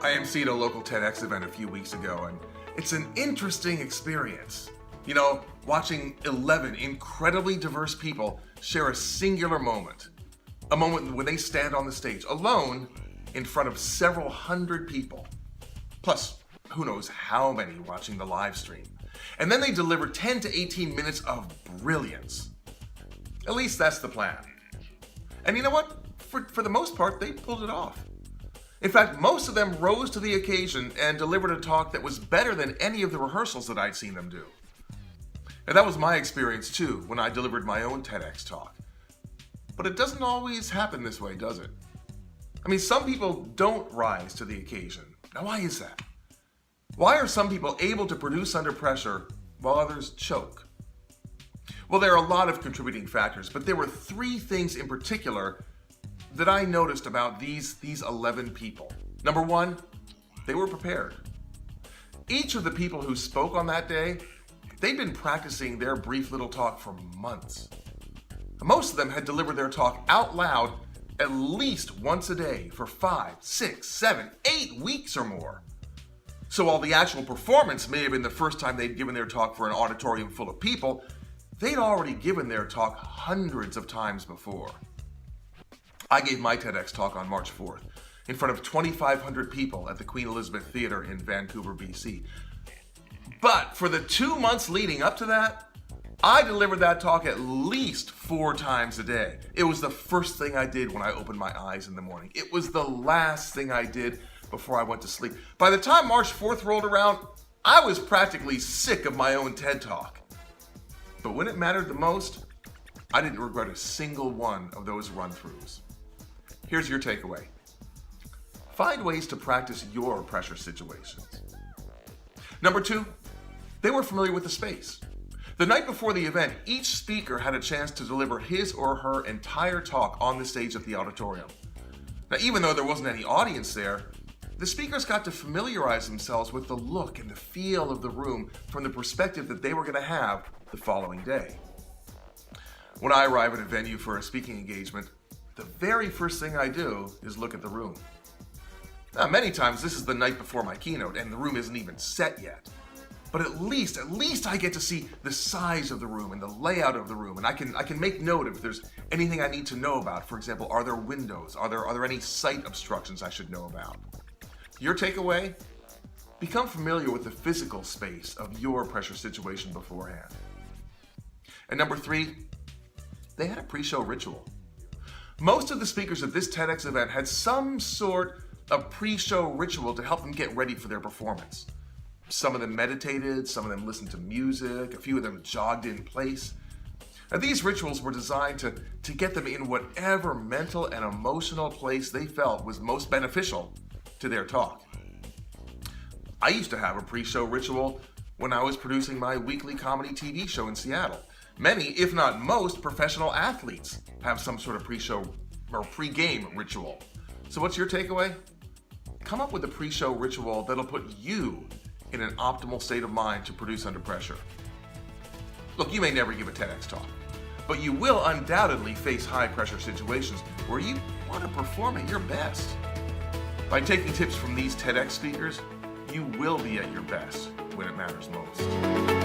I emceed a local TEDx event a few weeks ago, and it's an interesting experience. You know, watching 11 incredibly diverse people share a singular moment. A moment when they stand on the stage alone in front of several hundred people. Plus, who knows how many watching the live stream. And then they deliver 10 to 18 minutes of brilliance. At least that's the plan. And you know what? For the most part, they pulled it off. In fact, most of them rose to the occasion and delivered a talk that was better than any of the rehearsals that I'd seen them do. And that was my experience too when I delivered my own TEDx talk. But it doesn't always happen this way, does it? I mean, some people don't rise to the occasion. Now, why is that? Why are some people able to produce under pressure while others choke? Well, there are a lot of contributing factors, but there were three things in particular that I noticed about these 11 people. Number one, they were prepared. Each of the people who spoke on that day, they'd been practicing their brief little talk for months. Most of them had delivered their talk out loud at least once a day for 5, 6, 7, 8 weeks or more. So while the actual performance may have been the first time they'd given their talk for an auditorium full of people, they'd already given their talk hundreds of times before. I gave my TEDx talk on March 4th in front of 2,500 people at the Queen Elizabeth Theatre in Vancouver, BC. But for the 2 months leading up to that, I delivered that talk at least 4 times a day. It was the first thing I did when I opened my eyes in the morning. It was the last thing I did before I went to sleep. By the time March 4th rolled around, I was practically sick of my own TED Talk. But when it mattered the most, I didn't regret a single one of those run-throughs. Here's your takeaway. Find ways to practice your pressure situations. Number 2, they were familiar with the space. The night before the event, each speaker had a chance to deliver his or her entire talk on the stage at the auditorium. Now, even though there wasn't any audience there, the speakers got to familiarize themselves with the look and the feel of the room from the perspective that they were going to have the following day. When I arrive at a venue for a speaking engagement, the very first thing I do is look at the room. Now, many times this is the night before my keynote and the room isn't even set yet. But at least I get to see the size of the room and the layout of the room, and I can make note if there's anything I need to know about. For example, are there windows? Are there any sight obstructions I should know about? Your takeaway? Become familiar with the physical space of your pressure situation beforehand. And number 3, they had a pre-show ritual. Most of the speakers at this TEDx event had some sort of pre-show ritual to help them get ready for their performance. Some of them meditated, some of them listened to music, a few of them jogged in place. Now, these rituals were designed to get them in whatever mental and emotional place they felt was most beneficial to their talk. I used to have a pre-show ritual when I was producing my weekly comedy TV show in Seattle. Many, if not most, professional athletes have some sort of pre-show or pre-game ritual. So what's your takeaway? Come up with a pre-show ritual that'll put you in an optimal state of mind to produce under pressure. Look, you may never give a TEDx talk, but you will undoubtedly face high-pressure situations where you want to perform at your best. By taking tips from these TEDx speakers, you will be at your best when it matters most.